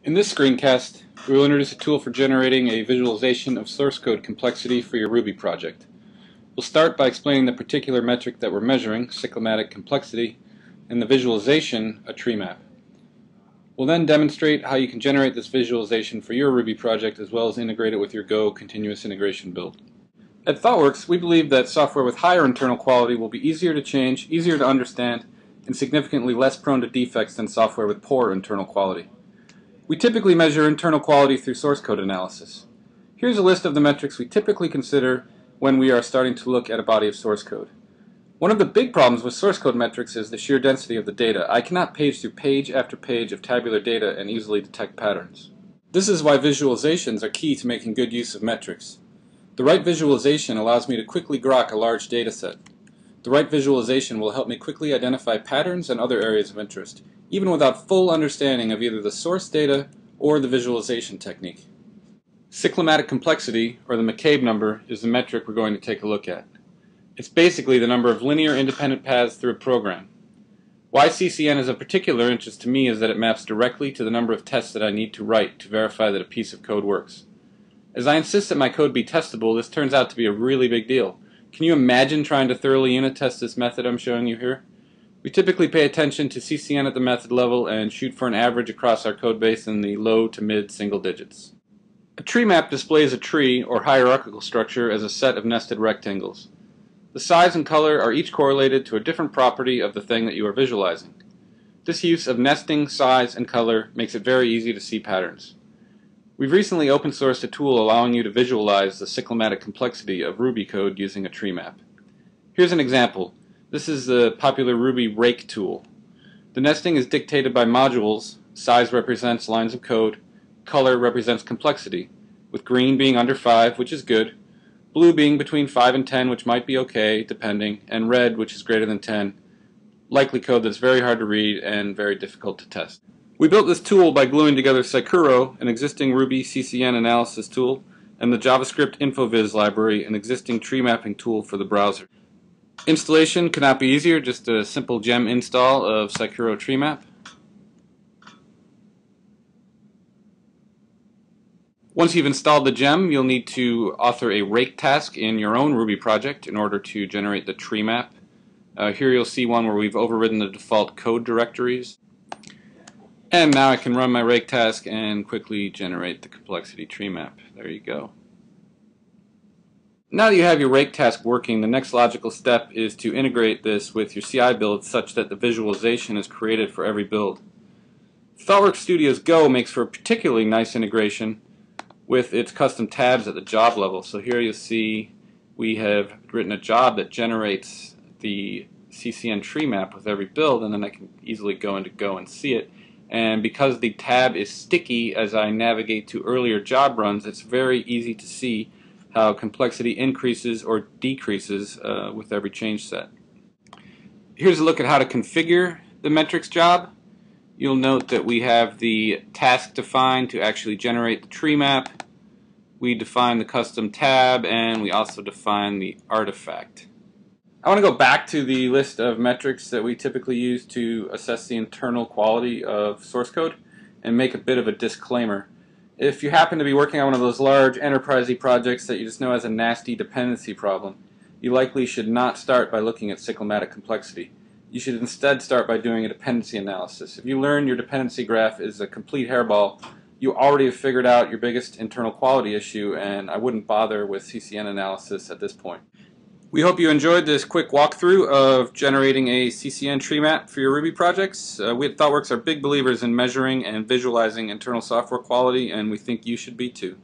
In this screencast, we will introduce a tool for generating a visualization of source code complexity for your Ruby project. We'll start by explaining the particular metric that we're measuring, cyclomatic complexity, and the visualization, a tree map. We'll then demonstrate how you can generate this visualization for your Ruby project as well as integrate it with your Go continuous integration build. At ThoughtWorks, we believe that software with higher internal quality will be easier to change, easier to understand, and significantly less prone to defects than software with poor internal quality. We typically measure internal quality through source code analysis. Here's a list of the metrics we typically consider when we are starting to look at a body of source code. One of the big problems with source code metrics is the sheer density of the data. I cannot page through page after page of tabular data and easily detect patterns. This is why visualizations are key to making good use of metrics. The right visualization allows me to quickly grok a large data set. The right visualization will help me quickly identify patterns and other areas of interest, even without full understanding of either the source data or the visualization technique. Cyclomatic complexity, or the McCabe number, is the metric we're going to take a look at. It's basically the number of linear independent paths through a program. Why CCN is of particular interest to me is that it maps directly to the number of tests that I need to write to verify that a piece of code works. As I insist that my code be testable, this turns out to be a really big deal. Can you imagine trying to thoroughly unit test this method I'm showing you here? We typically pay attention to CCN at the method level and shoot for an average across our code base in the low to mid single digits. A tree map displays a tree or hierarchical structure as a set of nested rectangles. The size and color are each correlated to a different property of the thing that you are visualizing. This use of nesting, size, and color makes it very easy to see patterns. We've recently open sourced a tool allowing you to visualize the cyclomatic complexity of Ruby code using a tree map. Here's an example. This is the popular Ruby rake tool. The nesting is dictated by modules. Size represents lines of code. Color represents complexity, with green being under 5, which is good, blue being between 5 and 10, which might be okay, depending, and red, which is greater than 10. Likely code that's very hard to read and very difficult to test. We built this tool by gluing together Saikuro, an existing Ruby CCN analysis tool, and the JavaScript InfoViz library, an existing tree mapping tool for the browser. Installation could not be easier, just a simple gem install of Saikuro Treemap. Once you've installed the gem, you'll need to author a rake task in your own Ruby project in order to generate the tree map. Here you'll see one where we've overridden the default code directories. And now I can run my rake task and quickly generate the complexity tree map. There you go. Now that you have your rake task working, the next logical step is to integrate this with your CI build such that the visualization is created for every build. ThoughtWorks Studio's Go makes for a particularly nice integration with its custom tabs at the job level. So here you'll see we have written a job that generates the CCN tree map with every build, and then I can easily go into Go and see it. And because the tab is sticky as I navigate to earlier job runs, it's very easy to see how complexity increases or decreases with every change set. Here's a look at how to configure the metrics job. You'll note that we have the task defined to actually generate the tree map. We define the custom tab, and we also define the artifact. I want to go back to the list of metrics that we typically use to assess the internal quality of source code and make a bit of a disclaimer. If you happen to be working on one of those large enterprisey projects that you just know has a nasty dependency problem, you likely should not start by looking at cyclomatic complexity. You should instead start by doing a dependency analysis. If you learn your dependency graph is a complete hairball, you already have figured out your biggest internal quality issue, and I wouldn't bother with CCN analysis at this point. We hope you enjoyed this quick walkthrough of generating a CCN tree map for your Ruby projects. We at ThoughtWorks are big believers in measuring and visualizing internal software quality, and we think you should be too.